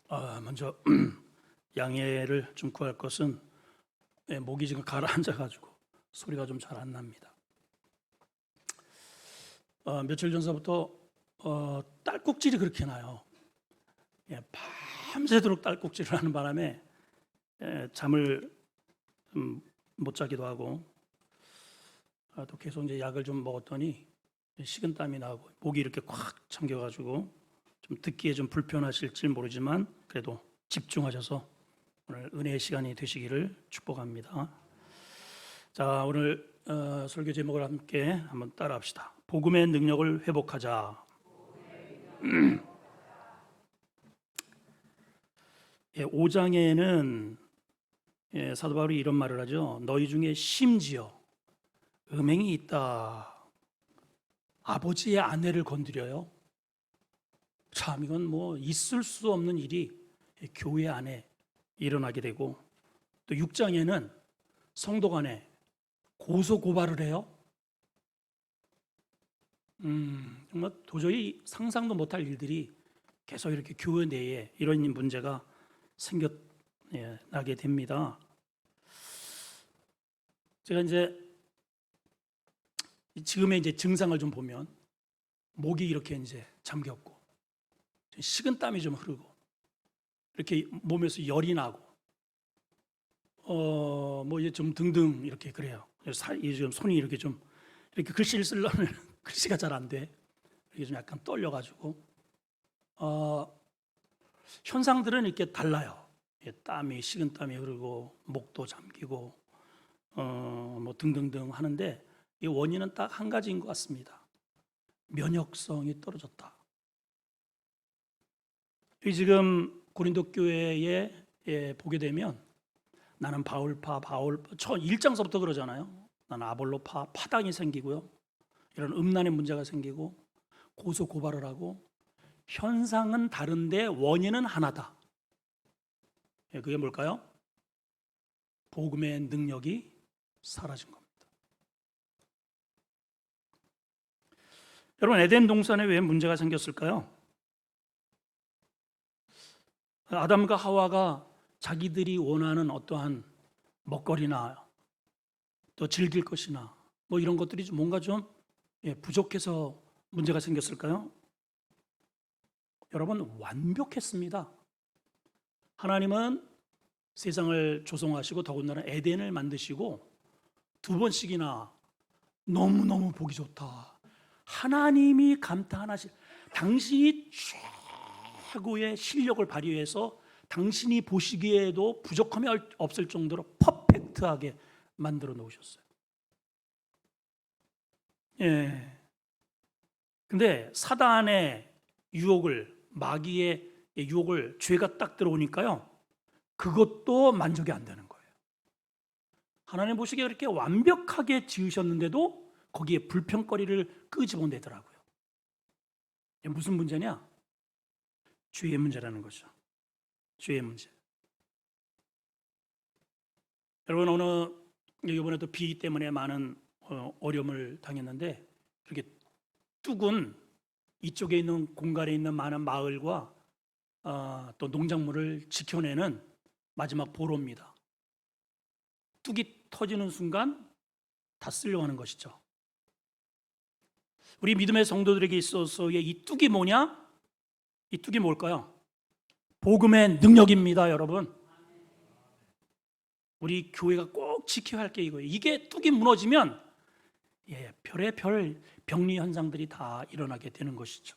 먼저 양해를 좀 구할 것은 목이 지금 가라앉아가지고 소리가 좀 잘 안 납니다. 며칠 전서부터 딸꾹질이 그렇게 나요. 밤새도록 딸꾹질을 하는 바람에 잠을 못 자기도 하고 또 계속 이제 약을 좀 먹었더니 식은땀이 나고 목이 이렇게 꽉 잠겨가지고 좀 듣기에 좀 불편하실지 모르지만 그래도 집중하셔서 오늘 은혜의 시간이 되시기를 축복합니다. 자, 오늘 설교 제목을 함께 한번 따라합시다. 복음의 능력을 회복하자. 5장에는 사도 바울이 이런 말을 하죠. 너희 중에 심지어 음행이 있다. 아버지의 아내를 건드려요. 참 이건 뭐 있을 수 없는 일이 교회 안에 일어나게 되고, 또 6장에는 성도 간에 고소 고발을 해요. 정말 도저히 상상도 못할 일들이 계속 이렇게 교회 내에 이런 문제가 생겨나게 됩니다. 제가 이제 지금의 이제 증상을 좀 보면 목이 이렇게 이제 잠겼고 식은땀이 좀 흐르고 이렇게 몸에서 열이 나고 뭐 이제 좀 등등 이렇게 그래요. 지금 손이 이렇게 좀 이렇게 글씨를 쓰려면 글씨가 잘 안 돼. 이게 좀 약간 떨려가지고 현상들은 이렇게 달라요. 땀이 식은땀이 흐르고 목도 잠기고 뭐 등등등 하는데 이 원인은 딱 한 가지인 것 같습니다. 면역성이 떨어졌다. 이 지금 고린도 교회에 보게 되면 나는 바울파, 첫 1장서부터 그러잖아요. 나는 아볼로파, 파당이 생기고요. 이런 음란의 문제가 생기고 고소 고발을 하고 현상은 다른데 원인은 하나다. 그게 뭘까요? 복음의 능력이 사라진 겁니다. 여러분, 에덴 동산에 왜 문제가 생겼을까요? 아담과 하와가 자기들이 원하는 어떠한 먹거리나 또 즐길 것이나 뭐 이런 것들이 뭔가 좀 부족해서 문제가 생겼을까요? 여러분, 완벽했습니다. 하나님은 세상을 조성하시고 더군다나 에덴을 만드시고 두 번씩이나 너무너무 보기 좋다. 하나님이 감탄하실, 당신이 최고의 실력을 발휘해서 당신이 보시기에도 부족함이 없을 정도로 퍼펙트하게 만들어 놓으셨어요. 근데 사단의 유혹을, 마귀의 유혹을, 죄가 딱 들어오니까요, 그것도 만족이 안 되는 거예요. 하나님 보시기에 그렇게 완벽하게 지으셨는데도 거기에 불평거리를 끄집어내더라고요. 무슨 문제냐? 죄의 문제라는 거죠. 죄의 문제. 여러분, 이번에도 비 때문에 많은 어려움을 당했는데, 그렇게 뚝은 이쪽에 있는 공간에 있는 많은 마을과 또 농작물을 지켜내는 마지막 보로입니다. 뚝이 터지는 순간 다 쓸려가는 것이죠. 우리 믿음의 성도들에게 있어서의 이 뚝이 뭐냐? 이 뚝이 뭘까요? 복음의 능력입니다, 여러분. 우리 교회가 꼭 지켜야 할 게 이거예요. 이게 뚝이 무너지면 별의별 병리 현상들이 다 일어나게 되는 것이죠.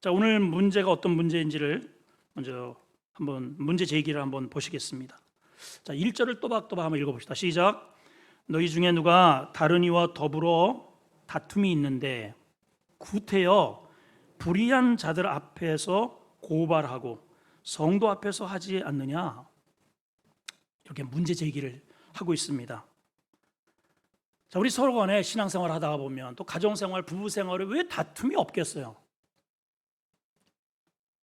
자, 오늘 문제가 어떤 문제인지를 먼저 한번 문제 제기를 한번 보시겠습니다. 자, 1절을 또박또박 한번 읽어봅시다. 시작. 너희 중에 누가 다른 이와 더불어 다툼이 있는데 구태여 불의한 자들 앞에서 고발하고 성도 앞에서 하지 않느냐? 이렇게 문제 제기를 하고 있습니다. 자, 우리 서로 간에 신앙생활 하다가 보면 또 가정생활, 부부생활에 왜 다툼이 없겠어요?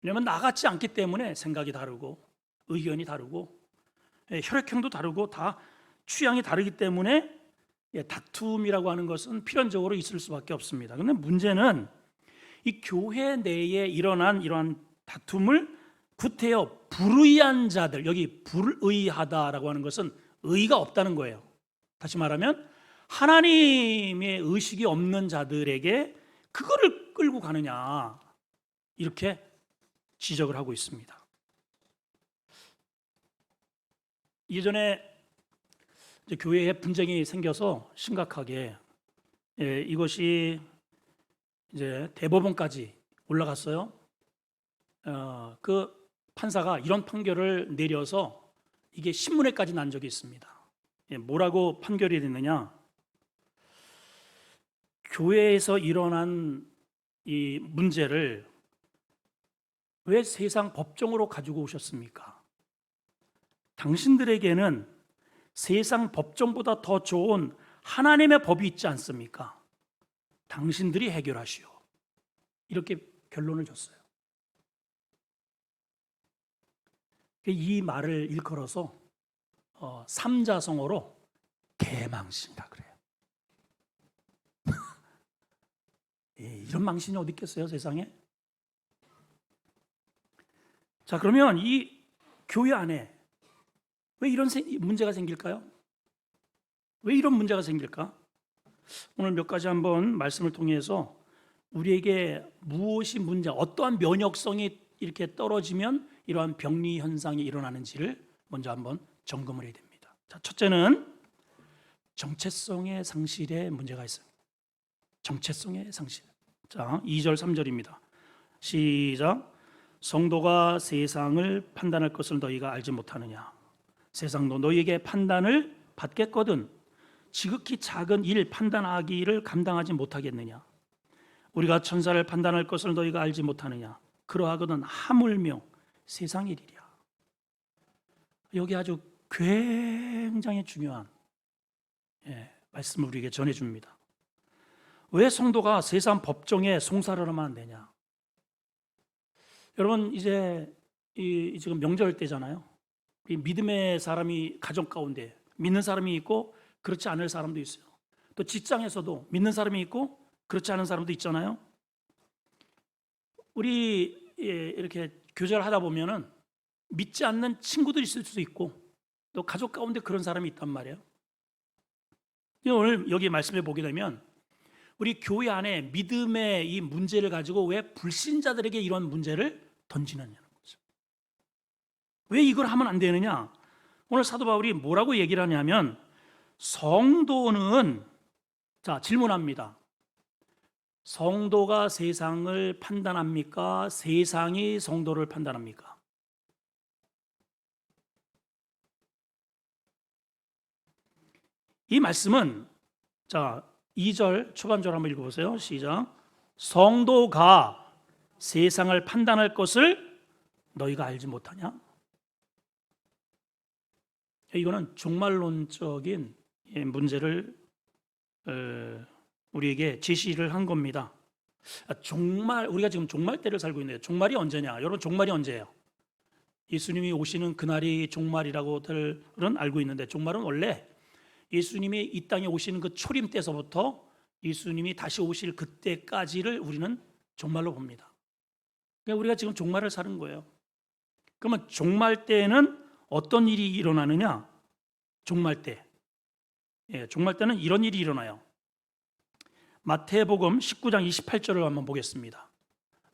왜냐하면 나같지 않기 때문에 생각이 다르고 의견이 다르고 혈액형도 다르고 다 취향이 다르기 때문에 다툼이라고 하는 것은 필연적으로 있을 수밖에 없습니다. 그런데 문제는 이 교회 내에 일어난 이러한 다툼을 구태여 불의한 자들, 여기 불의하다라고 하는 것은 의가 없다는 거예요. 다시 말하면 하나님의 의식이 없는 자들에게 그거를 끌고 가느냐, 이렇게 지적을 하고 있습니다. 예전에 이제 교회에 분쟁이 생겨서 심각하게, 이것이 이제 대법원까지 올라갔어요. 그 판사가 이런 판결을 내려서 이게 신문에까지 난 적이 있습니다. 뭐라고 판결이 됐느냐? 교회에서 일어난 이 문제를 왜 세상 법정으로 가지고 오셨습니까? 당신들에게는 세상 법정보다 더 좋은 하나님의 법이 있지 않습니까? 당신들이 해결하시오. 이렇게 결론을 줬어요. 이 말을 일컬어서 삼자성어로 개망신이라 그래요. 이런 망신이 어디 있겠어요, 세상에? 자, 그러면 이 교회 안에 왜 이런 문제가 생길까요? 왜 이런 문제가 생길까? 오늘 몇 가지 한번 말씀을 통해서 우리에게 무엇이 문제, 어떠한 면역성이 이렇게 떨어지면 이러한 병리 현상이 일어나는지를 먼저 한번 점검을 해야 됩니다. 자, 첫째는 정체성의 상실에 문제가 있습니다. 정체성의 상실. 자, 2절 3절입니다. 시작. 성도가 세상을 판단할 것을 너희가 알지 못하느냐? 세상도 너희에게 판단을 받겠거든 지극히 작은 일 판단하기를 감당하지 못하겠느냐? 우리가 천사를 판단할 것을 너희가 알지 못하느냐? 그러하거든 하물며 세상 일이랴. 여기 아주 굉장히 중요한 말씀을 우리에게 전해줍니다. 왜 성도가 세상 법정에 송사를 하면 안 되냐? 여러분, 이제 지금 명절 때잖아요. 이 믿음의 사람이 가정 가운데 믿는 사람이 있고 그렇지 않을 사람도 있어요. 또 직장에서도 믿는 사람이 있고 그렇지 않은 사람도 있잖아요. 우리 이렇게 교제를 하다 보면은 믿지 않는 친구들이 있을 수도 있고 또 가족 가운데 그런 사람이 있단 말이에요. 오늘 여기 말씀해 보게 되면 우리 교회 안에 믿음의 이 문제를 가지고 왜 불신자들에게 이런 문제를 던지느냐는 거죠. 왜 이걸 하면 안 되느냐? 오늘 사도 바울이 뭐라고 얘기를 하냐면 성도는, 자, 질문합니다. 성도가 세상을 판단합니까? 세상이 성도를 판단합니까? 이 말씀은, 자, 2절 초반절 한번 읽어보세요. 시작. 성도가 세상을 판단할 것을 너희가 알지 못하냐? 이거는 종말론적인 문제를 우리에게 제시를 한 겁니다. 우리가 지금 종말 때를 살고 있는데 종말이 언제냐? 여러분, 종말이 언제예요? 예수님이 오시는 그날이 종말이라고들은 알고 있는데 종말은 원래 예수님이 이 땅에 오시는 그 초림 때서부터 예수님이 다시 오실 그때까지를 우리는 종말로 봅니다. 그러니까 우리가 지금 종말을 사는 거예요. 그러면 종말 때에는 어떤 일이 일어나느냐? 종말 때. 종말 때는 이런 일이 일어나요. 마태복음 19장 28절을 한번 보겠습니다.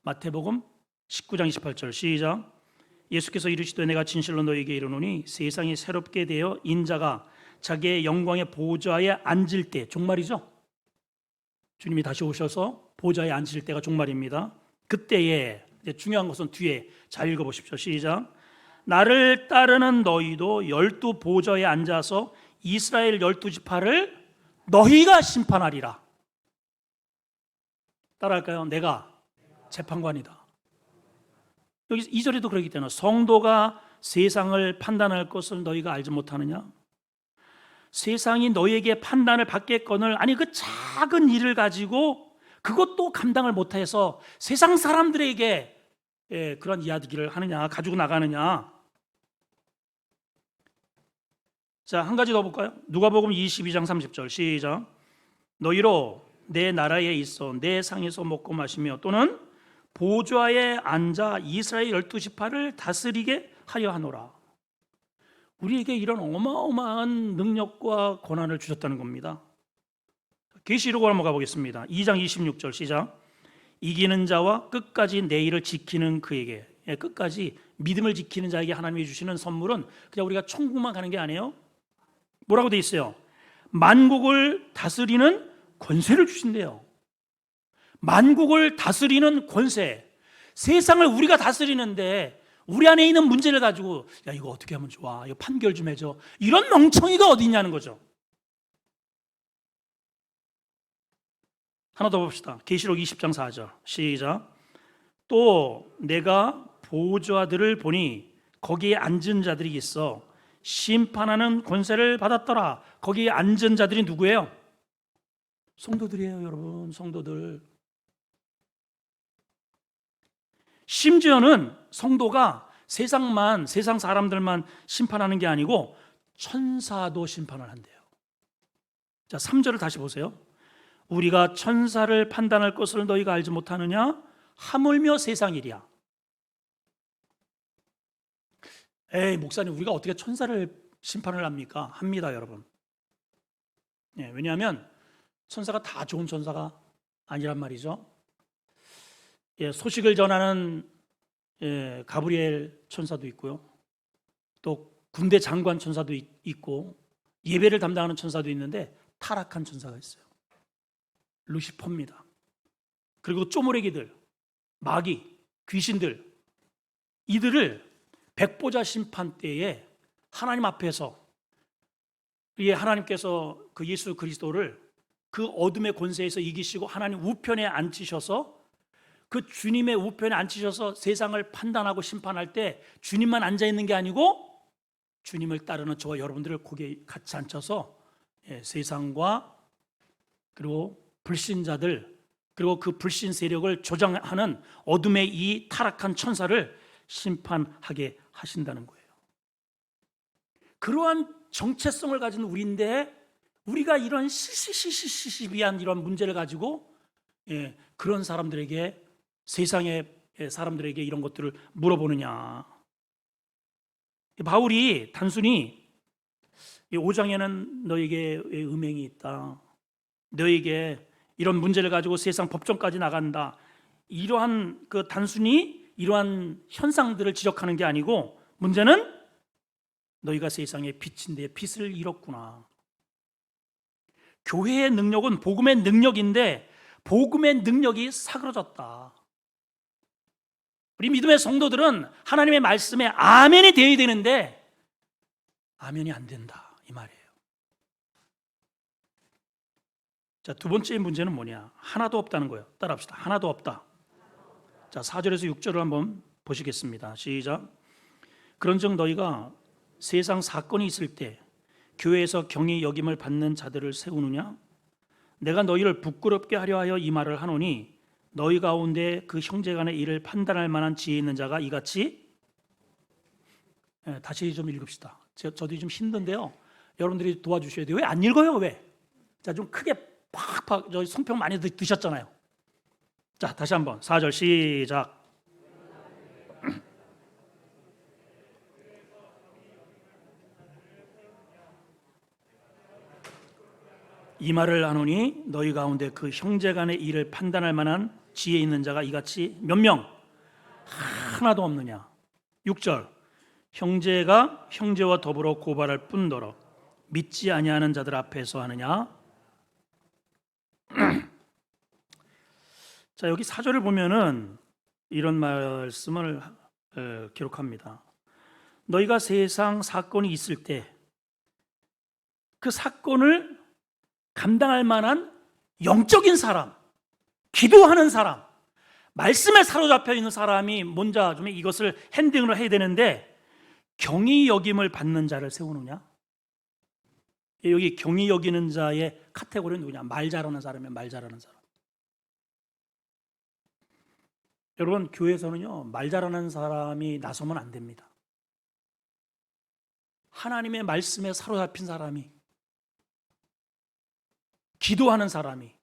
마태복음 19장 28절 시작. 예수께서 이르시되 내가 진실로 너희에게 이르노니 세상이 새롭게 되어 인자가 자기의 영광의 보좌에 앉을 때, 종말이죠. 주님이 다시 오셔서 보좌에 앉으실 때가 종말입니다. 그때에 이제 중요한 것은 뒤에 잘 읽어보십시오. 시작. 나를 따르는 너희도 12 보좌에 앉아서 이스라엘 12지파를 너희가 심판하리라. 따라할까요? 내가 재판관이다. 여기 2절에도 그러기 때문에 성도가 세상을 판단할 것을 너희가 알지 못하느냐? 세상이 너희에게 판단을 받겠거늘, 아니 그 작은 일을 가지고 그것도 감당을 못해서 세상 사람들에게 그런 이야기를 하느냐, 가지고 나가느냐. 자, 한 가지 더 볼까요? 누가복음 22장 30절 시작. 너희로 내 나라에 있어 내 상에서 먹고 마시며 또는 보좌에 앉아 이스라엘 12지파를 다스리게 하려 하노라. 우리에게 이런 어마어마한 능력과 권한을 주셨다는 겁니다. 계시록으로 한번 가보겠습니다. 2장 26절 시작. 이기는 자와 끝까지 내 일을 지키는 그에게, 끝까지 믿음을 지키는 자에게 하나님이 주시는 선물은 그냥 우리가 천국만 가는 게 아니에요. 뭐라고 돼 있어요? 만국을 다스리는 권세를 주신대요. 만국을 다스리는 권세. 세상을 우리가 다스리는데 우리 안에 있는 문제를 가지고 야 이거 어떻게 하면 좋아, 이거 판결 좀 해줘, 이런 멍청이가 어디 있냐는 거죠. 하나 더 봅시다. 계시록 20장 4절 시작. 또 내가 보좌들을 보니 거기에 앉은 자들이 있어 심판하는 권세를 받았더라. 거기에 앉은 자들이 누구예요? 성도들이에요, 여러분. 성도들. 심지어는 성도가 세상 사람들만 심판하는 게 아니고 천사도 심판을 한대요. 자, 3절을 다시 보세요. 우리가 천사를 판단할 것을 너희가 알지 못하느냐? 하물며 세상 일이야. 에이, 목사님, 우리가 어떻게 천사를 심판을 합니까? 합니다, 여러분. 왜냐하면 천사가 다 좋은 천사가 아니란 말이죠. 소식을 전하는 가브리엘 천사도 있고요. 또 군대 장관 천사도 있고 예배를 담당하는 천사도 있는데 타락한 천사가 있어요. 루시퍼입니다. 그리고 쪼무레기들, 마귀, 귀신들, 이들을 백보자 심판 때에 하나님 앞에서 하나님께서 그 예수 그리스도를 그 어둠의 권세에서 이기시고 하나님 우편에 앉히셔서 그 주님의 우편에 앉히셔서 세상을 판단하고 심판할 때 주님만 앉아있는 게 아니고 주님을 따르는 저와 여러분들을 거기에 같이 앉혀서 세상과 그리고 불신자들 그리고 그 불신 세력을 조장하는 어둠의 이 타락한 천사를 심판하게 하신다는 거예요. 그러한 정체성을 가진 우리인데 우리가 이런 시시비한 이런 문제를 가지고 그런 사람들에게, 세상의 사람들에게 이런 것들을 물어보느냐. 바울이 단순히 5장에는 너에게 음행이 있다, 너에게 이런 문제를 가지고 세상 법정까지 나간다, 이러한 단순히 이러한 현상들을 지적하는 게 아니고 문제는 너희가 세상의 빛인데 빛을 잃었구나. 교회의 능력은 복음의 능력인데 복음의 능력이 사그러졌다. 우리 믿음의 성도들은 하나님의 말씀에 아멘이 되어야 되는데 아멘이 안 된다, 이 말이에요. 자, 두 번째 문제는 뭐냐? 하나도 없다는 거예요. 따라합시다. 하나도 없다. 자, 4절에서 6절을 한번 보시겠습니다. 시작. 그런즉 너희가 세상 사건이 있을 때 교회에서 경히 여김을 받는 자들을 세우느냐? 내가 너희를 부끄럽게 하려 하여 이 말을 하노니 너희 가운데 그 형제간의 일을 판단할 만한 지혜 있는 자가 이같이, 다시 좀 읽읍시다. 저도 좀 힘든데요, 여러분들이 도와주셔야 돼요. 왜 안 읽어요? 왜? 자, 좀 크게 팍팍, 저 송평 많이 드셨잖아요. 자, 다시 한번 4절 시작. 이 말을 하노니 너희 가운데 그 형제 간의 일을 판단할 만한 지혜 있는 자가 이같이 몇 명? 하나도 없느냐. 6절. 형제가 형제와 더불어 고발할 뿐더러 믿지 아니하는 자들 앞에서 하느냐. 자, 여기 4절을 보면은 이런 말씀을 기록합니다. 너희가 세상 사건이 있을 때 그 사건을 감당할 만한 영적인 사람, 기도하는 사람, 말씀에 사로잡혀 있는 사람이 먼저 좀 이것을 핸딩을 해야 되는데 경히 여김을 받는 자를 세우느냐? 여기 경히 여기는 자의 카테고리는 누구냐? 말 잘하는 사람이면 말 잘하는 사람. 여러분, 교회에서는요, 말 잘하는 사람이 나서면 안 됩니다. 하나님의 말씀에 사로잡힌 사람이, 기도하는 사람이,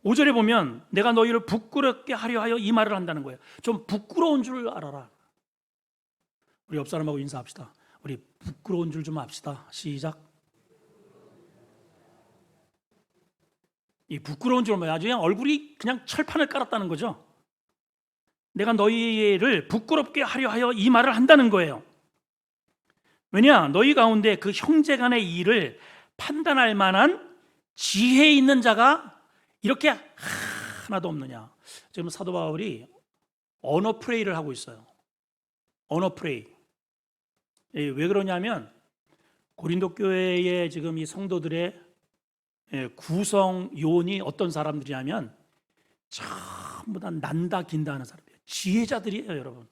5절에 보면 내가 너희를 부끄럽게 하려 하여 이 말을 한다는 거예요. 좀 부끄러운 줄 알아라. 우리 옆 사람하고 인사합시다. 우리 부끄러운 줄 좀 압시다. 시작. 이 부끄러운 줄 뭐야? 아주 그냥 얼굴이 그냥 철판을 깔았다는 거죠. 내가 너희를 부끄럽게 하려 하여 이 말을 한다는 거예요. 왜냐? 너희 가운데 그 형제 간의 일을 판단할 만한 지혜 있는 자가 이렇게 하나도 없느냐. 지금 사도 바울이 언어 프레이를 하고 있어요. 언어 프레이. 왜 그러냐면 고린도 교회의 지금 이 성도들의 구성 요원이 어떤 사람들이냐면 전부 다 난다 긴다 하는 사람들이에요. 지혜자들이에요, 여러분.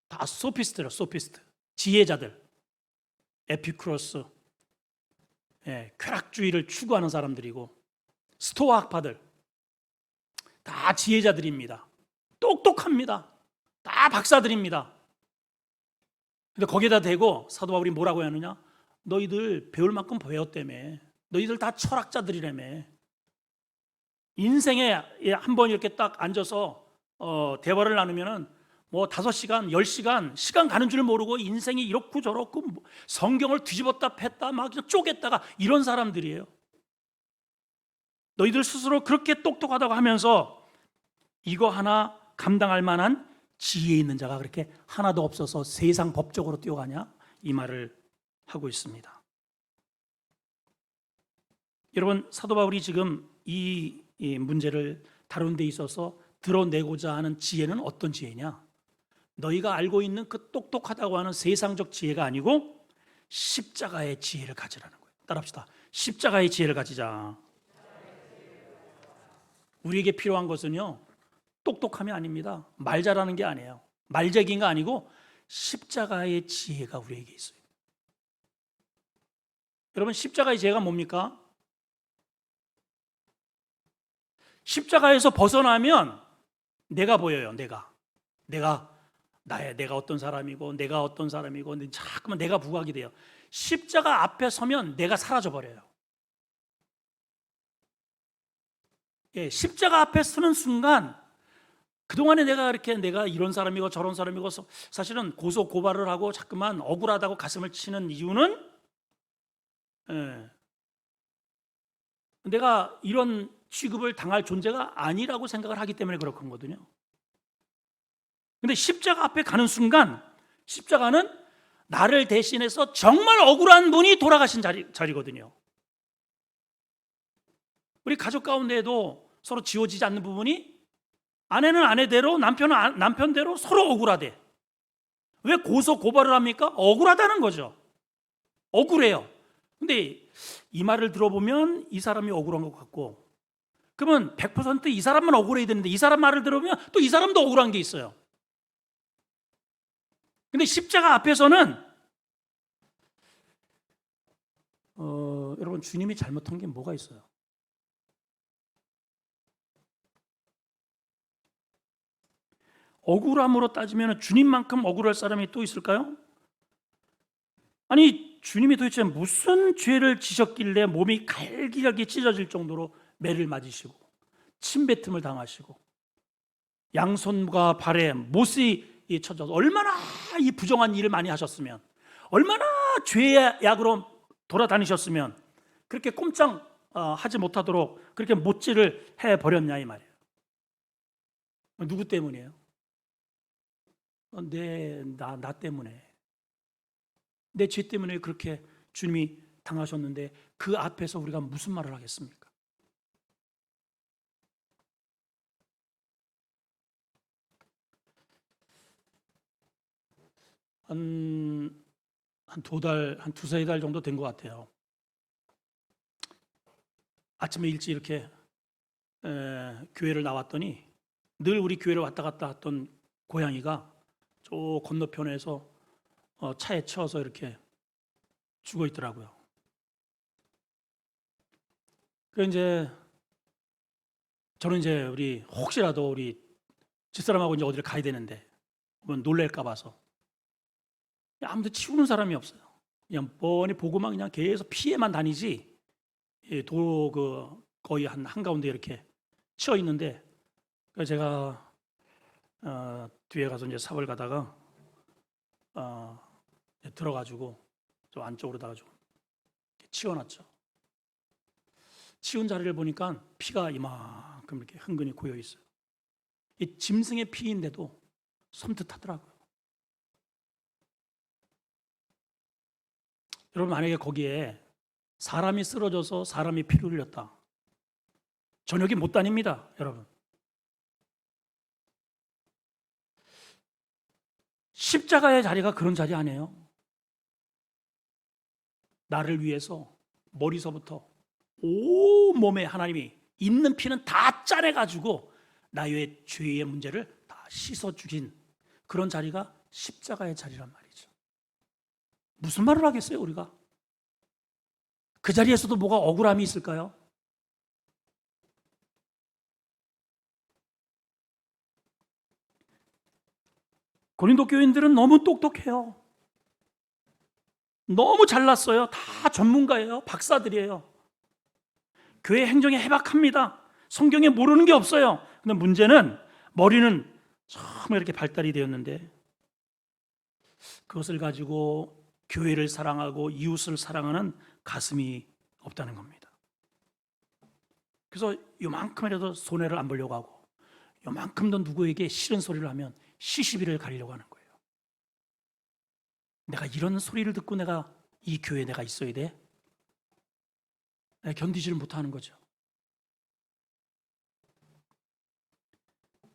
다 소피스트예요, 소피스트. 지혜자들. 에피쿠로스. 쾌락주의를 추구하는 사람들이고 스토아 학파들 다 지혜자들입니다. 똑똑합니다. 다 박사들입니다. 근데 거기에다 대고 사도 바울이 뭐라고 하느냐? 너희들 배울 만큼 배웠다며. 너희들 다 철학자들이라며. 인생에 한번 이렇게 딱 앉아서 대화를 나누면은 뭐 5시간, 10시간 시간 가는 줄 모르고 인생이 이렇고 저렇고 성경을 뒤집었다 팼다 막 쪼갰다가 이런 사람들이에요. 너희들 스스로 그렇게 똑똑하다고 하면서 이거 하나 감당할 만한 지혜 있는 자가 그렇게 하나도 없어서 세상 법적으로 뛰어가냐? 이 말을 하고 있습니다. 여러분, 사도 바울이 지금 이 문제를 다룬 데 있어서 드러내고자 하는 지혜는 어떤 지혜냐? 너희가 알고 있는 그 똑똑하다고 하는 세상적 지혜가 아니고 십자가의 지혜를 가지라는 거예요. 따라합시다. 십자가의 지혜를 가지자. 우리에게 필요한 것은요, 똑똑함이 아닙니다. 말 잘하는 게 아니에요. 말재기가 아니고 십자가의 지혜가 우리에게 있어요. 여러분, 십자가의 지혜가 뭡니까? 십자가에서 벗어나면 내가 보여요. 내가 어떤 사람이고 내가 어떤 사람이고 자꾸만 내가 부각이 돼요. 십자가 앞에 서면 내가 사라져 버려요. 십자가 앞에 서는 순간 그동안에 내가 이런 사람이고 저런 사람이고 사실은 고소 고발을 하고 자꾸만 억울하다고 가슴을 치는 이유는 내가 이런 취급을 당할 존재가 아니라고 생각을 하기 때문에 그렇건 거거든요. 근데 십자가 앞에 가는 순간 십자가는 나를 대신해서 정말 억울한 분이 돌아가신 자리거든요. 우리 가족 가운데에도 서로 지워지지 않는 부분이 아내는 아내대로 남편은 남편대로 서로 억울하대. 왜 고소 고발을 합니까? 억울하다는 거죠. 억울해요. 근데 이 말을 들어보면 이 사람이 억울한 것 같고 그러면 100% 이 사람만 억울해야 되는데 이 사람 말을 들어보면 또 이 사람도 억울한 게 있어요. 근데 십자가 앞에서는 여러분 주님이 잘못한 게 뭐가 있어요? 억울함으로 따지면 주님만큼 억울할 사람이 또 있을까요? 아니 주님이 도대체 무슨 죄를 지셨길래 몸이 갈기갈기 찢어질 정도로 매를 맞으시고 침뱉음을 당하시고 양손과 발에 못이 쳐져서 얼마나 이 부정한 일을 많이 하셨으면 얼마나 죄의 약으로 돌아다니셨으면 그렇게 꼼짝 하지 못하도록 그렇게 못질을 해버렸냐 이 말이에요. 누구 때문이에요? 나 때문에 내 죄 때문에 그렇게 주님이 당하셨는데 그 앞에서 우리가 무슨 말을 하겠습니까? 한 두세 달 정도 된 것 같아요. 아침에 일찍 이렇게 교회를 나왔더니 늘 우리 교회를 왔다 갔다 했던 고양이가 저 건너편에서 차에 치여서 이렇게 죽어 있더라고요. 그래서 저는 우리 혹시라도 우리 집사람하고 어디를 가야 되는데 놀랄까 봐서 아무도 치우는 사람이 없어요. 그냥 뻔히 보고만 그냥 계속 피해만 다니지 도로 거의 한가운데 이렇게 치어 있는데 제가 뒤에 가서 이제 삽을 가다가 들어가지고 저 안쪽으로다가 좀 치워놨죠. 치운 자리를 보니까 피가 이만큼 이렇게 흥건히 고여 있어요. 이 짐승의 피인데도 섬뜩하더라고요. 여러분, 만약에 거기에 사람이 쓰러져서 사람이 피를 흘렸다, 저녁에 못 다닙니다, 여러분. 십자가의 자리가 그런 자리 아니에요? 나를 위해서 머리서부터 온몸에 하나님이 있는 피는 다 짜내가지고 나의 죄의 문제를 다 씻어주신 그런 자리가 십자가의 자리란 말이죠. 무슨 말을 하겠어요, 우리가? 그 자리에서도 뭐가 억울함이 있을까요? 고린도 교인들은 너무 똑똑해요. 너무 잘났어요. 다 전문가예요. 박사들이에요. 교회 행정에 해박합니다. 성경에 모르는 게 없어요. 근데 문제는 머리는 처음 이렇게 발달이 되었는데 그것을 가지고 교회를 사랑하고 이웃을 사랑하는 가슴이 없다는 겁니다. 그래서 요만큼이라도 손해를 안 보려고 하고 요만큼 더 누구에게 싫은 소리를 하면 시시비를 가리려고 하는 거예요. 내가 이런 소리를 듣고 내가 이 교회에 내가 있어야 돼? 내가 견디지를 못하는 거죠.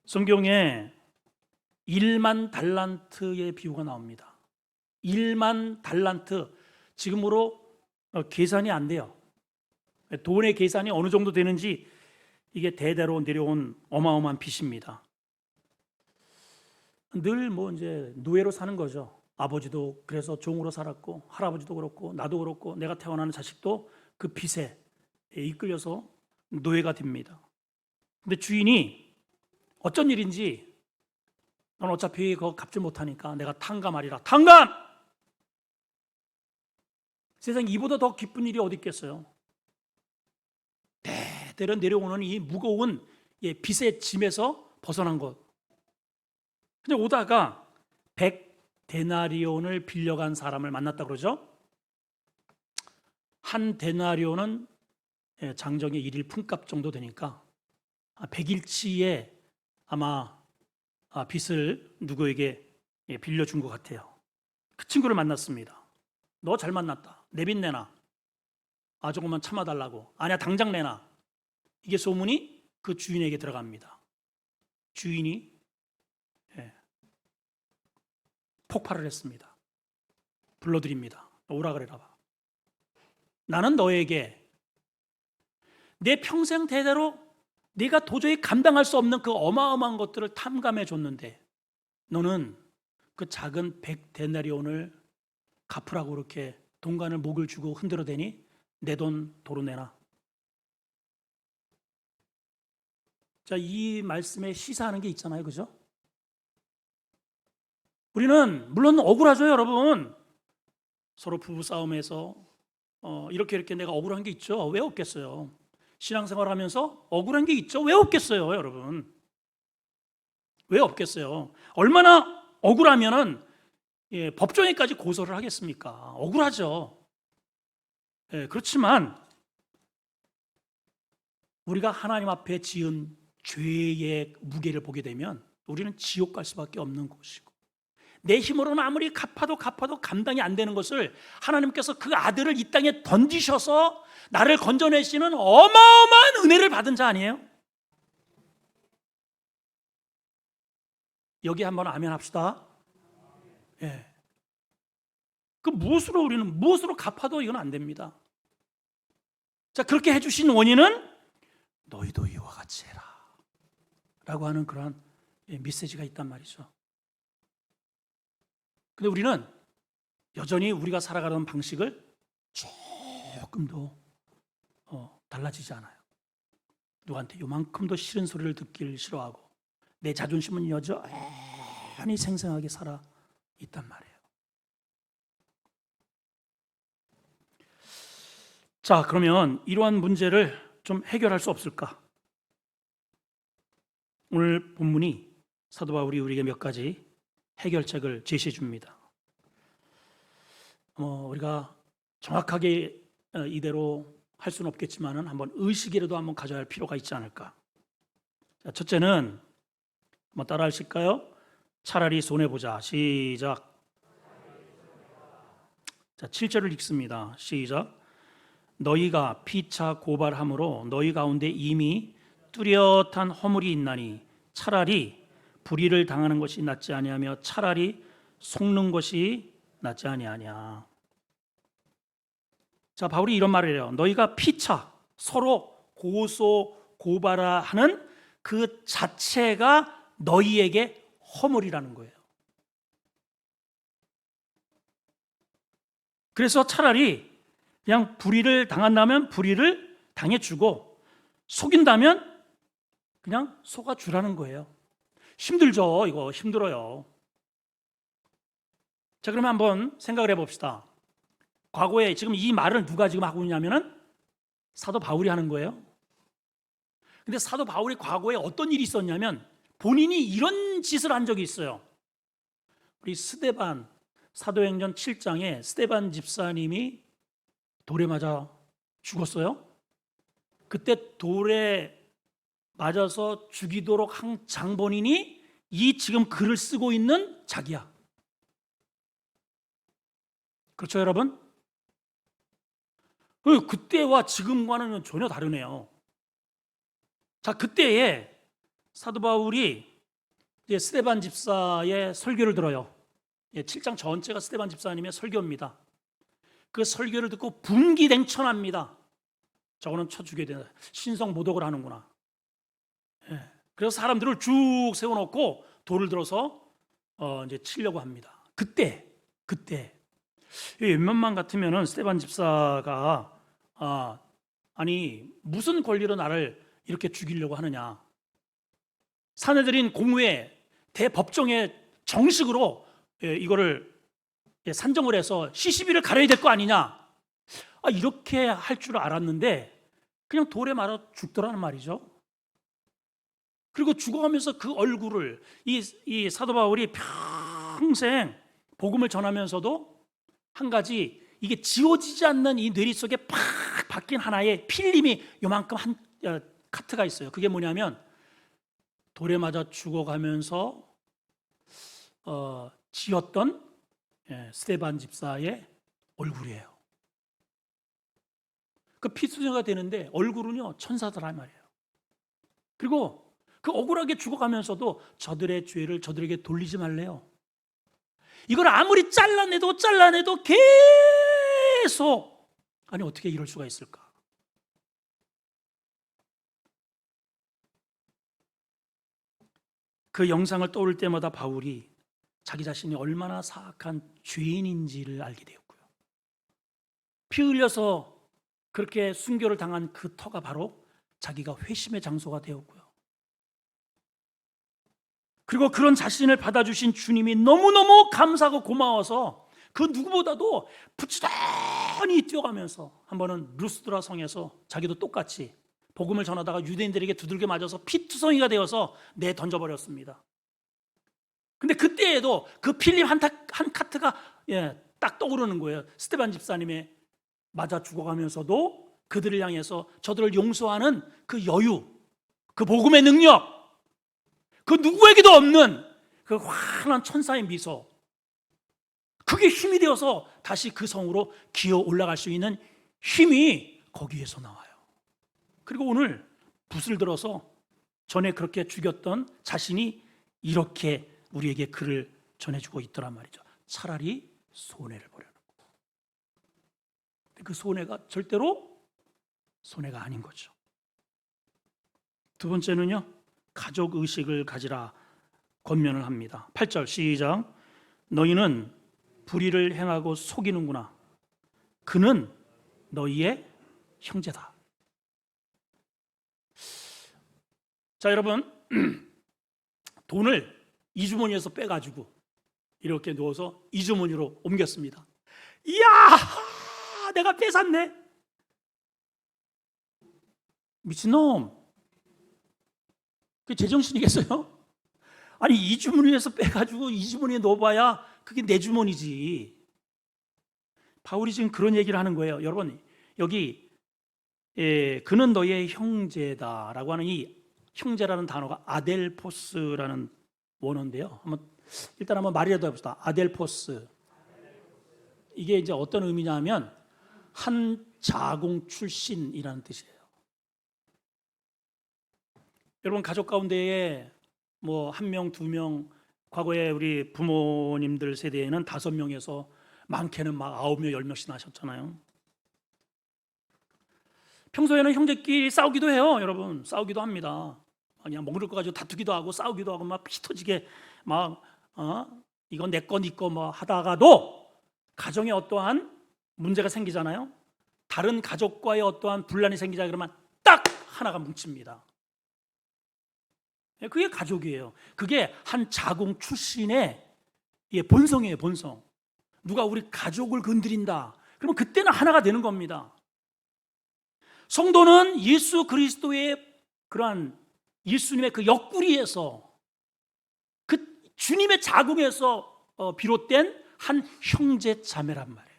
성경에 1만 달란트의 비유가 나옵니다. 1만 달란트, 지금으로 계산이 안 돼요. 돈의 계산이 어느 정도 되는지 이게 대대로 내려온 어마어마한 빚입니다. 늘 뭐 이제 노예로 사는 거죠. 아버지도 그래서 종으로 살았고 할아버지도 그렇고 나도 그렇고 내가 태어나는 자식도 그 빚에 이끌려서 노예가 됩니다. 근데 주인이 어쩐 일인지 넌 어차피 그거 갚지 못하니까 내가 탕감하리라. 탕감! 세상 이보다 더 기쁜 일이 어디 있겠어요? 대대로 내려오는 이 무거운 빚의 짐에서 벗어난 것. 근데 오다가 100데나리온을 빌려간 사람을 만났다 그러죠. 한 데나리온은 장정의 일일 품값 정도 되니까 100일치의 아마 빚을 누구에게 빌려준 것 같아요. 그 친구를 만났습니다. 너 잘 만났다. 내 빚 내놔. 조금만 참아달라고. 아니야, 당장 내놔. 이게 소문이 그 주인에게 들어갑니다. 주인이 폭발을 했습니다. 불러드립니다. 오라 그래라 봐. 나는 너에게 내 평생 대대로 네가 도저히 감당할 수 없는 그 어마어마한 것들을 탐감해 줬는데 너는 그 작은 100데나리온을 갚으라고 그렇게 동간을 목을 주고 흔들어대니 내 돈 도로 내놔. 자, 이 말씀에 시사하는 게 있잖아요, 그죠? 우리는 물론 억울하죠, 여러분. 서로 부부싸움에서 이렇게 내가 억울한 게 있죠. 왜 없겠어요? 신앙생활하면서 억울한 게 있죠. 왜 없겠어요, 여러분? 왜 없겠어요? 얼마나 억울하면은 법정에까지 고소를 하겠습니까? 억울하죠. 그렇지만 우리가 하나님 앞에 지은 죄의 무게를 보게 되면 우리는 지옥 갈 수밖에 없는 것이고 내 힘으로는 아무리 갚아도 감당이 안 되는 것을 하나님께서 그 아들을 이 땅에 던지셔서 나를 건져내시는 어마어마한 은혜를 받은 자 아니에요? 여기 한번 아멘 합시다. 예. 그 무엇으로 갚아도 이건 안 됩니다. 자, 그렇게 해주신 원인은 너희도 이와 같이 해라 라고 하는 그러한 메시지가 있단 말이죠. 근데 우리는 여전히 우리가 살아가는 방식을 조금도 달라지지 않아요. 누구한테 요만큼도 싫은 소리를 듣기를 싫어하고 내 자존심은 여전히 생생하게 살아 있단 말이에요. 자, 그러면 이러한 문제를 좀 해결할 수 없을까? 오늘 본문이 사도 바울이 우리에게 몇 가지 해결책을 제시해 줍니다. 우리가 정확하게 이대로 할 수는 없겠지만은 한번 의식이라도 한번 가져야 할 필요가 있지 않을까. 자, 첫째는 한번 따라 하실까요? 차라리 손해보자. 시작. 자, 7절을 읽습니다. 시작. 너희가 피차 고발함으로 너희 가운데 이미 뚜렷한 허물이 있나니 차라리 불의를 당하는 것이 낫지 아니하며 차라리 속는 것이 낫지 아니하냐. 자, 바울이 이런 말을 해요. 너희가 피차 서로 고소 고발하는 그 자체가 너희에게 허물이라는 거예요. 그래서 차라리 그냥 불의를 당한다면 불의를 당해주고 속인다면 그냥 속아주라는 거예요. 힘들죠. 이거 힘들어요. 자, 그러면 한번 생각을 해봅시다. 과거에 지금 이 말을 누가 지금 하고 있냐면은 사도 바울이 하는 거예요. 근데 사도 바울이 과거에 어떤 일이 있었냐면 본인이 이런 짓을 한 적이 있어요. 우리 스데반 사도행전 7장에 스데반 집사님이 돌에 맞아 죽었어요. 그때 돌에 맞아서 죽이도록 한 장본인이 이 지금 글을 쓰고 있는 자기야. 그렇죠, 여러분? 그때와 지금과는 전혀 다르네요. 자, 그때에 사도 바울이 이제 스데반 집사의 설교를 들어요. 7장 전체가 스데반 집사님의 설교입니다. 그 설교를 듣고 분기냉천합니다. 저거는 쳐 죽여야 된다. 신성모독을 하는구나. 그래서 사람들을 쭉 세워놓고 돌을 들어서 이제 치려고 합니다. 그때 웬만만 같으면은 스데반 집사가 아니 무슨 권리로 나를 이렇게 죽이려고 하느냐. 사내들인 공회 대법정의 정식으로 이거를 산정을 해서 시시비를 가려야 될 거 아니냐. 이렇게 할 줄 알았는데 그냥 돌에 말아 죽더라는 말이죠. 그리고 죽어가면서 그 얼굴을 이 사도 바울이 평생 복음을 전하면서도 한 가지 이게 지워지지 않는 이 뇌리 속에 팍 박힌 하나의 필름이 요만큼 한 카트가 있어요. 그게 뭐냐면 돌에 맞아 죽어가면서 지었던 스데반 집사의 얼굴이에요. 그 피투성이가 되는데 얼굴은요 천사더라 말이에요. 그리고 그 억울하게 죽어가면서도 저들의 죄를 저들에게 돌리지 말래요. 이걸 아무리 잘라내도 계속 아니 어떻게 이럴 수가 있을까? 그 영상을 떠올 때마다 바울이 자기 자신이 얼마나 사악한 죄인인지를 알게 되었고요. 피 흘려서 그렇게 순교를 당한 그 터가 바로 자기가 회심의 장소가 되었고요. 그리고 그런 자신을 받아주신 주님이 너무너무 감사하고 고마워서 그 누구보다도 부지런히 뛰어가면서 한 번은 루스드라 성에서 자기도 똑같이 복음을 전하다가 유대인들에게 두들겨 맞아서 피투성이가 되어서 던져버렸습니다. 근데 그때에도 그 필름 한 카트가 딱 떠오르는 거예요. 스데반 집사님의 맞아 죽어가면서도 그들을 향해서 저들을 용서하는 그 여유, 그 복음의 능력, 그 누구에게도 없는 그 환한 천사의 미소, 그게 힘이 되어서 다시 그 성으로 기어 올라갈 수 있는 힘이 거기에서 나와요. 그리고 오늘 붓을 들어서 전에 그렇게 죽였던 자신이 이렇게 우리에게 글을 전해주고 있더란 말이죠. 차라리 손해를 보려는 거. 그 손해가 절대로 손해가 아닌 거죠. 두 번째는요, 가족 의식을 가지라 권면을 합니다. 8절 시작. 너희는 불의를 행하고 속이는구나. 그는 너희의 형제다. 자, 여러분, 돈을 이주머니에서 빼가지고 이렇게 누워서 이주머니로 옮겼습니다. 이야, 내가 뺏었네. 미친놈. 그게 제정신이겠어요? 아니 이 주머니에서 빼가지고 이 주머니에 넣어봐야 그게 내 주머니지. 바울이 지금 그런 얘기를 하는 거예요. 여러분 여기 그는 너의 형제다라고 하는 이 형제라는 단어가 아델포스라는 원어인데요. 일단 한번 말이라도 해봅시다. 아델포스. 이게 이제 어떤 의미냐면 한 자공 출신이라는 뜻이에요. 여러분 가족 가운데에 뭐 한 명, 두 명, 과거에 우리 부모님들 세대에는 5명에서 많게는 막 9명, 10명씩 나셨잖아요. 평소에는 형제끼리 싸우기도 해요, 여러분. 싸우기도 합니다. 그냥 먹을 거 가지고 다투기도 하고 싸우기도 하고 막 피 터지게 막 이건 내 거, 네 거 뭐 하다가도 가정에 어떠한 문제가 생기잖아요. 다른 가족과의 어떠한 분란이 생기자 그러면 딱 하나가 뭉칩니다. 그게 가족이에요. 그게 한 자궁 출신의 본성이에요, 본성. 누가 우리 가족을 건드린다 그러면 그때는 하나가 되는 겁니다. 성도는 예수 그리스도의 그러한 예수님의 그 옆구리에서 그 주님의 자궁에서 비롯된 한 형제 자매란 말이에요.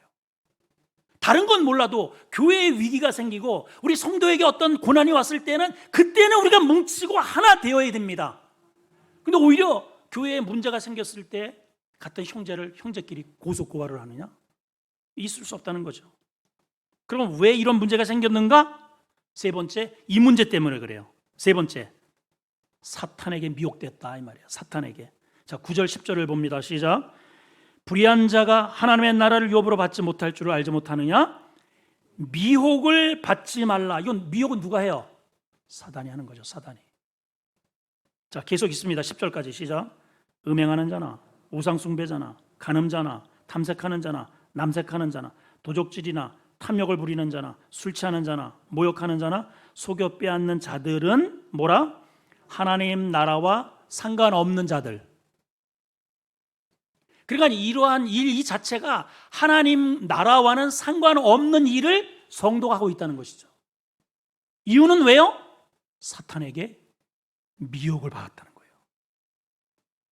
다른 건 몰라도 교회에 위기가 생기고 우리 성도에게 어떤 고난이 왔을 때는 그때는 우리가 뭉치고 하나 되어야 됩니다. 근데 오히려 교회에 문제가 생겼을 때 같은 형제를 형제끼리 고소고발을 하느냐? 있을 수 없다는 거죠. 그럼 왜 이런 문제가 생겼는가? 세 번째, 이 문제 때문에 그래요. 세 번째, 사탄에게 미혹됐다 이 말이에요. 사탄에게. 자, 9절 10절을 봅니다. 시작. 불의한 자가 하나님의 나라를 유업으로 받지 못할 줄을 알지 못하느냐? 미혹을 받지 말라. 이건 미혹은 누가 해요? 사단이 하는 거죠. 사단이. 자, 계속 있습니다. 10절까지 시작. 음행하는 자나 우상 숭배자나 간음자나 탐색하는 자나 남색하는 자나 도적질이나 탐욕을 부리는 자나 술 취하는 자나 모욕하는 자나 속여 빼앗는 자들은 뭐라? 하나님 나라와 상관없는 자들. 그러니까 이러한 일 이 자체가 하나님 나라와는 상관없는 일을 성도가 하고 있다는 것이죠. 이유는 왜요? 사탄에게 미혹을 받았다는 거예요.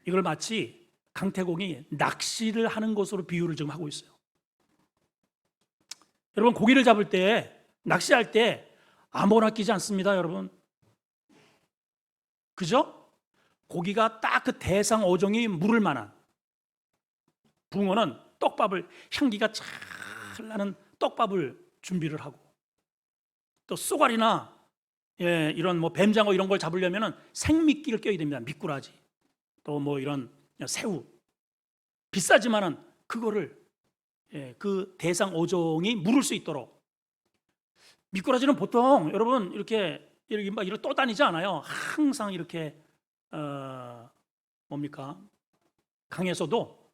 이걸 마치 강태공이 낚시를 하는 것으로 비유를 지금 하고 있어요. 여러분 고기를 잡을 때 낚시할 때 아무거나 끼지 않습니다, 여러분. 그죠? 고기가 딱 그 대상 어종이 물을 만한, 붕어는 떡밥을, 향기가 잘 나는 떡밥을 준비를 하고, 또 쏘가리나 이런 뭐 뱀장어 이런 걸 잡으려면은 생미끼를 껴야 됩니다. 미꾸라지, 또 뭐 이런 새우, 비싸지만은 그거를 그 대상 어종이 물을 수 있도록. 미꾸라지는 보통 여러분 이렇게 막 이렇게 떠다니지 않아요. 항상 이렇게 뭡니까? 강에서도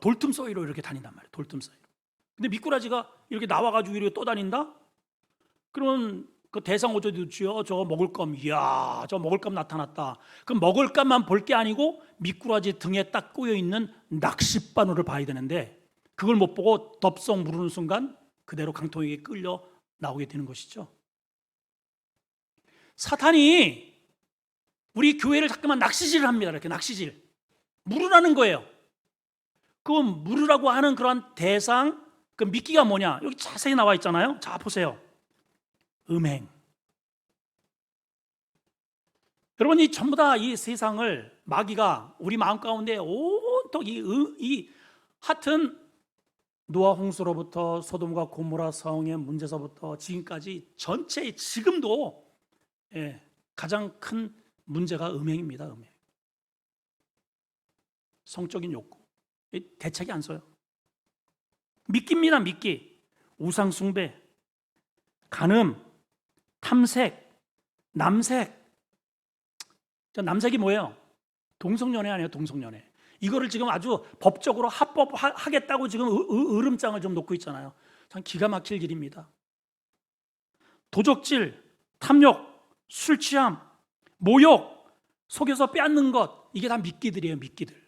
돌틈 사이로 이렇게 다닌단 말이에요. 돌틈 사이로. 근데 미꾸라지가 이렇게 나와가지고 이렇게 떠다닌다? 그러면 그 대상 어종도 지요. 저거 먹을감, 이야, 저 먹을감 나타났다. 그 먹을감만 볼 게 아니고 미꾸라지 등에 딱 꼬여 있는 낚싯바늘을 봐야 되는데 그걸 못 보고 덥석 물르는 순간 그대로 강통에게 끌려 나오게 되는 것이죠. 사탄이 우리 교회를 자꾸만 낚시질을 합니다. 이렇게 낚시질. 물으라는 거예요. 그 물으라고 하는 그런 대상, 그 미끼가 뭐냐? 여기 자세히 나와 있잖아요. 자, 보세요. 음행. 여러분, 이 전부 다 이 세상을 마귀가 우리 마음 가운데 온통 하여튼 노아 홍수로부터 소돔과 고모라 성의 문제서부터 지금까지 전체 지금도 가장 큰 문제가 음행입니다. 음행. 성적인 욕구. 대책이 안 서요. 미끼입니다. 미끼. 우상 숭배, 간음, 탐색, 남색. 남색이 뭐예요? 동성연애 아니에요? 동성연애. 이거를 지금 아주 법적으로 합법하겠다고 지금 으름장을 좀 놓고 있잖아요. 참 기가 막힐 일입니다. 도적질, 탐욕, 술 취함, 모욕, 속여서 빼앗는 것, 이게 다 미끼들이에요. 미끼들.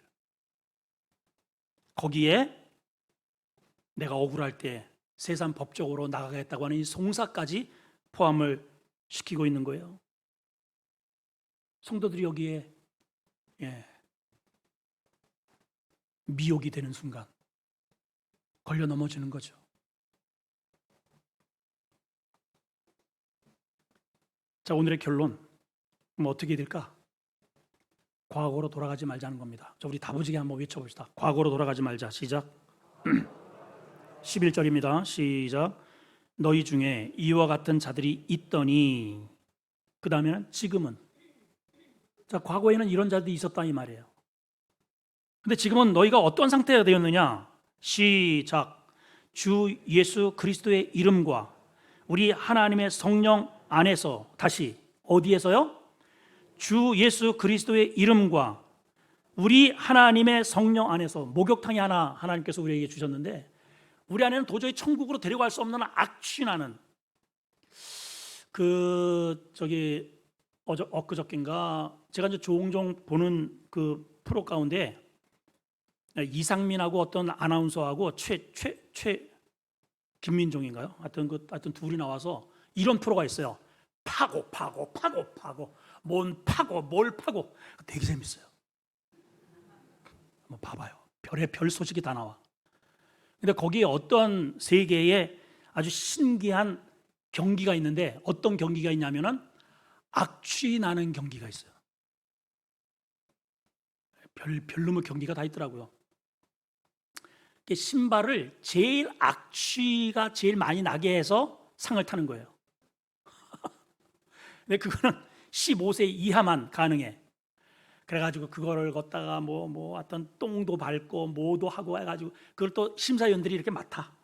거기에 내가 억울할 때 세상 법적으로 나가겠다고 하는 이 송사까지 포함을 시키고 있는 거예요. 성도들이 여기에 미혹이 되는 순간 걸려 넘어지는 거죠. 자, 오늘의 결론 어떻게 될까? 과거로 돌아가지 말자는 겁니다. 자, 우리 다부지게 한번 외쳐봅시다. 과거로 돌아가지 말자. 시작. 11절입니다. 시작. 너희 중에 이와 같은 자들이 있더니, 그 다음에는 지금은. 자, 과거에는 이런 자들이 있었다 이 말이에요. 근데 지금은 너희가 어떤 상태가 되었느냐? 시작. 주 예수 그리스도의 이름과 우리 하나님의 성령 안에서, 다시 어디에서요? 주 예수 그리스도의 이름과 우리 하나님의 성령 안에서. 목욕탕이 하나 하나님께서 우리에게 주셨는데, 우리 안에는 도저히 천국으로 데려갈 수 없는 악취나는, 엊그저께인가 제가 이제 종종 보는 그 프로 가운데 이상민하고 어떤 아나운서하고 김민종인가요? 하여튼 둘이 나와서 이런 프로가 있어요. 파고 뭔 파고 뭘 파고. 되게 재밌어요. 한번 봐봐요. 별의 별 소식이 다 나와. 근데 거기에 어떤 세계에 아주 신기한 경기가 있는데, 어떤 경기가 있냐면은 악취 나는 경기가 있어요. 별놈의 경기가 다 있더라고요. 신발을 제일 악취가 제일 많이 나게 해서 상을 타는 거예요. 근데 그거는 15세 이하만 가능해. 그래가지고 그거를 걷다가 어떤 똥도 밟고 뭐도 하고 해가지고 그걸 또 심사위원들이 이렇게 맡아.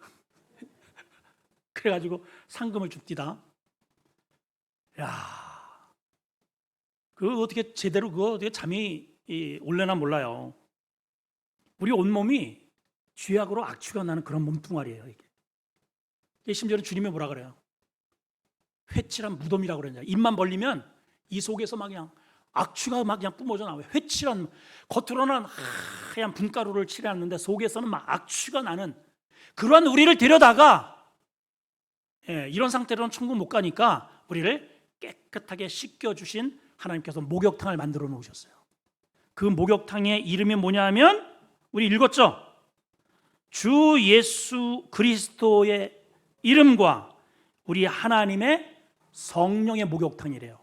그래가지고 상금을 줍디다. 야, 그거 어떻게 제대로 그거 어떻게 잠이 올래나 몰라요. 우리 온몸이 쥐약으로 악취가 나는 그런 몸뚱아리예요. 이게 심지어는 주님이 뭐라 그래요? 회칠한 무덤이라고 그러냐. 입만 벌리면 이 속에서 막 그냥 악취가 막 그냥 뿜어져 나와요. 회칠한, 겉으로는 하얀 분가루를 칠해놨는데 속에서는 막 악취가 나는 그러한 우리를 데려다가, 이런 상태로는 천국 못 가니까 우리를 깨끗하게 씻겨주신 하나님께서 목욕탕을 만들어 놓으셨어요. 그 목욕탕의 이름이 뭐냐 하면, 우리 읽었죠? 주 예수 그리스도의 이름과 우리 하나님의 성령의 목욕탕이래요.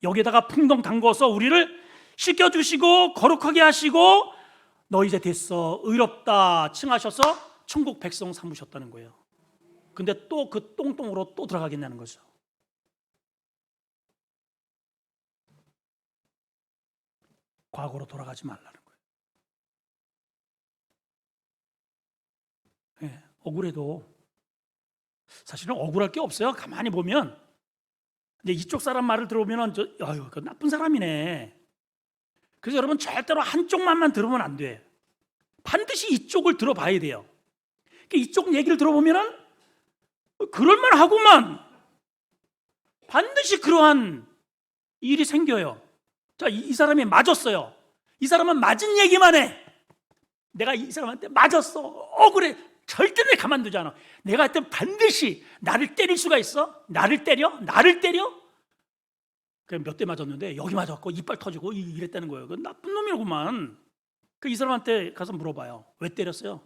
여기에다가 풍덩 담궈서 우리를 씻겨주시고 거룩하게 하시고, 너 이제 됐어, 의롭다 칭하셔서 천국 백성 삼으셨다는 거예요. 근데 또 그 똥똥으로 또 들어가겠냐는 거죠. 과거로 돌아가지 말라는 거예요. 억울해도 사실은 억울할 게 없어요. 가만히 보면 이제 이쪽 사람 말을 들어보면 아유, 그 나쁜 사람이네. 그래서 여러분 절대로 한쪽만만 들으면 안 돼. 반드시 이쪽을 들어봐야 돼요. 이쪽 얘기를 들어보면은 그럴만하구만. 반드시 그러한 일이 생겨요. 자, 이 사람이 맞았어요. 이 사람은 맞은 얘기만 해. 내가 이 사람한테 맞았어. 억울해. 절대 내 가만두지 않아. 내가 하여튼 반드시 나를 때릴 수가 있어? 나를 때려? 그냥 몇 대 맞았는데 여기 맞았고 이빨 터지고 이랬다는 거예요. 그 나쁜 놈이구만. 이 사람한테 가서 물어봐요. 왜 때렸어요?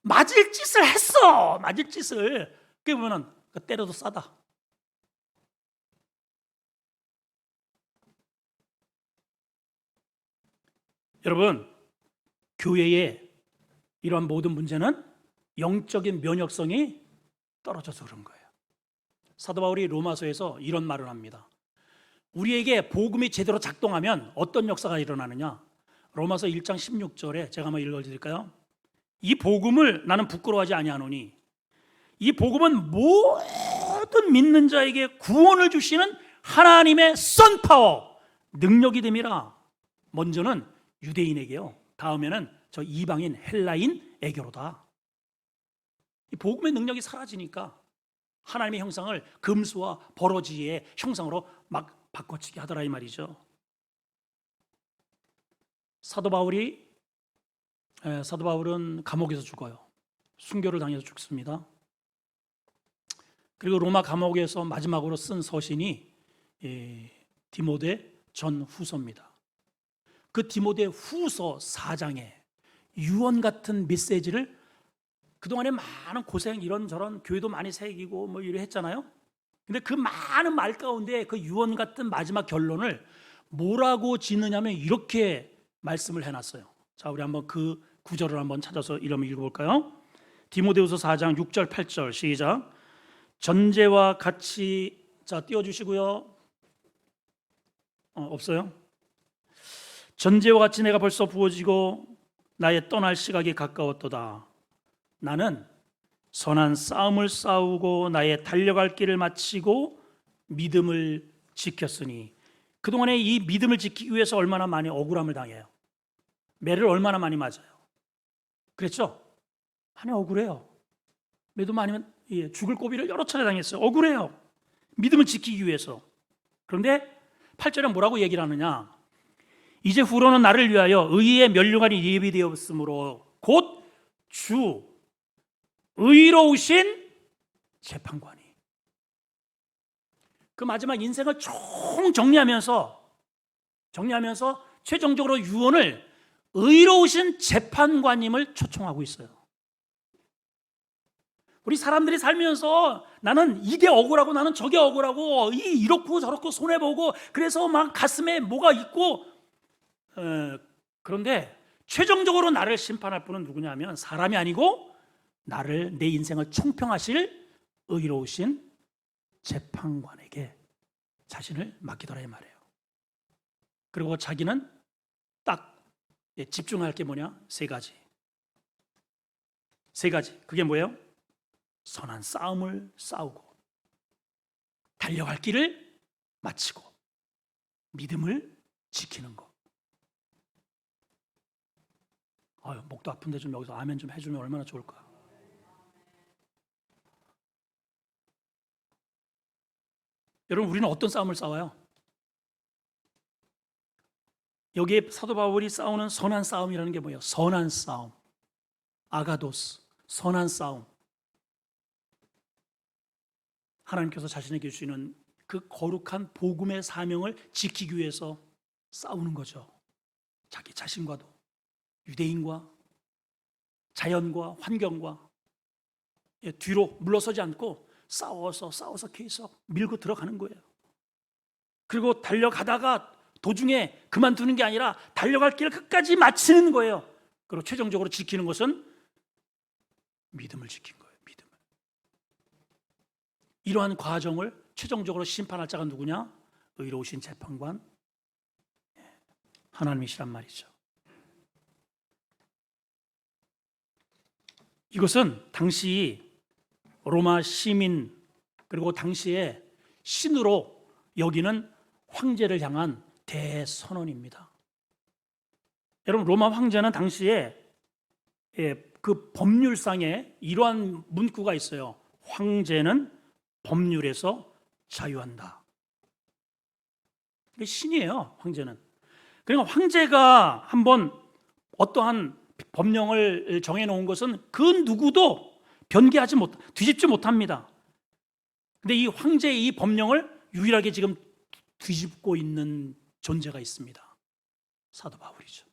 맞을 짓을 했어. 맞을 짓을. 그게 보면은 때려도 싸다. 여러분, 교회의 이러한 모든 문제는 영적인 면역성이 떨어져서 그런 거예요. 사도 바울이 로마서에서 이런 말을 합니다. 우리에게 복음이 제대로 작동하면 어떤 역사가 일어나느냐? 로마서 1장 16절에 제가 한번 읽어드릴까요? 이 복음을 나는 부끄러워하지 아니하노니 이 복음은 모든 믿는 자에게 구원을 주시는 하나님의 선파워, 능력이 됨이라. 먼저는 유대인에게요, 다음에는 저 이방인 헬라인에게로다. 이 복음의 능력이 사라지니까 하나님의 형상을 금수와 버러지의 형상으로 막 바꿔치기 하더라 이 말이죠. 사도 바울은 감옥에서 죽어요. 순교를 당해서 죽습니다. 그리고 로마 감옥에서 마지막으로 쓴 서신이 디모데 전후서입니다. 그 디모데 후서 4장에 유언 같은 메시지를 그동안에 많은 고생 이런저런 교회도 많이 새기고 뭐 이래 했잖아요. 근데 그 많은 말 가운데 그 유언 같은 마지막 결론을 뭐라고 짓느냐면 이렇게 말씀을 해놨어요. 자, 우리 한번 그 구절을 한번 찾아서 이름을 읽어볼까요? 디모데후서 4장 6절 8절 시작. 전제와 같이, 자 띄워주시고요. 없어요? 전제와 같이 내가 벌써 부어지고 나의 떠날 시각이 가까웠도다. 나는 선한 싸움을 싸우고 나의 달려갈 길을 마치고 믿음을 지켰으니. 그동안에 이 믿음을 지키기 위해서 얼마나 많이 억울함을 당해요. 매를 얼마나 많이 맞아요. 그랬죠? 많이 억울해요. 매도 많으면 죽을 고비를 여러 차례 당했어요. 억울해요. 믿음을 지키기 위해서. 그런데 8절에 뭐라고 얘기를 하느냐? 이제 후로는 나를 위하여 의의 면류관이 예비되었으므로 곧 주 의로우신 재판관이. 그 마지막 인생을 총 정리하면서 최종적으로 유언을 의로우신 재판관님을 초청하고 있어요. 우리 사람들이 살면서 나는 이게 억울하고 나는 저게 억울하고 이렇고 저렇고 손해보고 그래서 막 가슴에 뭐가 있고, 그런데 최종적으로 나를 심판할 분은 누구냐면 사람이 아니고 나를, 내 인생을 총평하실 의로우신 재판관에게 자신을 맡기더라 이 말이에요. 그리고 자기는 딱 집중할 게 뭐냐? 세 가지. 그게 뭐예요? 선한 싸움을 싸우고 달려갈 길을 마치고 믿음을 지키는 것. 목도 아픈데 좀 여기서 아멘 좀 해주면 얼마나 좋을까. 여러분, 우리는 어떤 싸움을 싸워요? 여기에 사도 바울이 싸우는 선한 싸움이라는 게 뭐예요? 선한 싸움, 아가도스, 선한 싸움. 하나님께서 자신에게 주시는 그 거룩한 복음의 사명을 지키기 위해서 싸우는 거죠. 자기 자신과도, 유대인과, 자연과, 환경과 뒤로 물러서지 않고 싸워서 계속 밀고 들어가는 거예요. 그리고 달려가다가 도중에 그만두는 게 아니라 달려갈 길을 끝까지 마치는 거예요. 그리고 최종적으로 지키는 것은 믿음을 지킨 거예요. 믿음을. 이러한 과정을 최종적으로 심판할 자가 누구냐? 의로우신 재판관 하나님이시란 말이죠. 이것은 당시 로마 시민 그리고 당시에 신으로 여기는 황제를 향한 대선언입니다. 여러분, 로마 황제는 당시에 그 법률상에 이러한 문구가 있어요. 황제는 법률에서 자유한다. 이게 신이에요, 황제는. 그러니까 황제가 한번 어떠한 법령을 정해놓은 것은 그 누구도 변개하지 뒤집지 못합니다. 근데 이 황제의 이 법령을 유일하게 지금 뒤집고 있는 존재가 있습니다. 사도 바울이죠.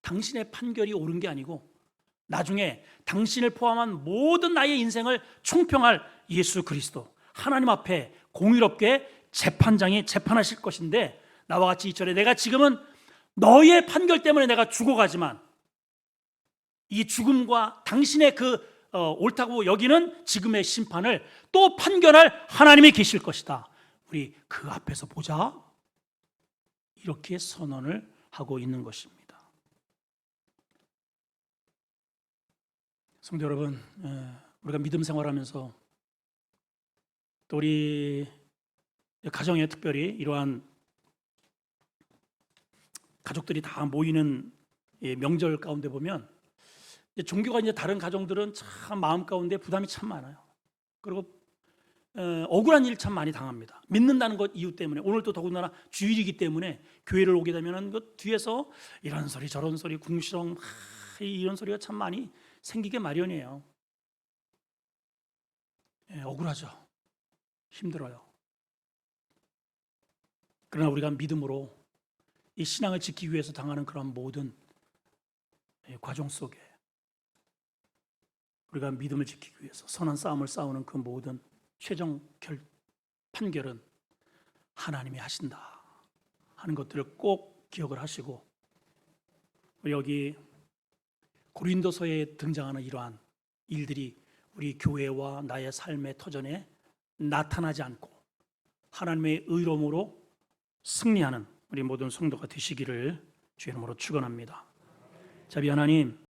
당신의 판결이 옳은 게 아니고 나중에 당신을 포함한 모든 나의 인생을 총평할 예수 그리스도, 하나님 앞에 공의롭게 재판장이 재판하실 것인데, 나와 같이 이절에 내가 지금은 너의 판결 때문에 내가 죽어가지만 이 죽음과 당신의 그 옳다고 여기는 지금의 심판을 또 판결할 하나님이 계실 것이다. 우리 그 앞에서 보자. 이렇게 선언을 하고 있는 것입니다. 성도 여러분, 우리가 믿음 생활하면서 또 우리 가정에 특별히 이러한 가족들이 다 모이는 명절 가운데 보면 종교가 이제 다른 가정들은 참 마음 가운데 부담이 참 많아요. 그리고 억울한 일 참 많이 당합니다. 믿는다는 것 이유 때문에. 오늘 또 더군다나 주일이기 때문에 교회를 오게 되면 그 뒤에서 이런 소리 저런 소리 궁시렁 이런 소리가 참 많이 생기게 마련이에요. 억울하죠. 힘들어요. 그러나 우리가 믿음으로 이 신앙을 지키기 위해서 당하는 그런 모든 과정 속에 우리가 믿음을 지키기 위해서 선한 싸움을 싸우는 그 모든 최종 판결은 하나님이 하신다 하는 것들을 꼭 기억을 하시고, 여기 고린도서에 등장하는 이러한 일들이 우리 교회와 나의 삶의 터전에 나타나지 않고 하나님의 의로움으로 승리하는 우리 모든 성도가 되시기를 주의 이름으로 축원합니다. 자비 하나님,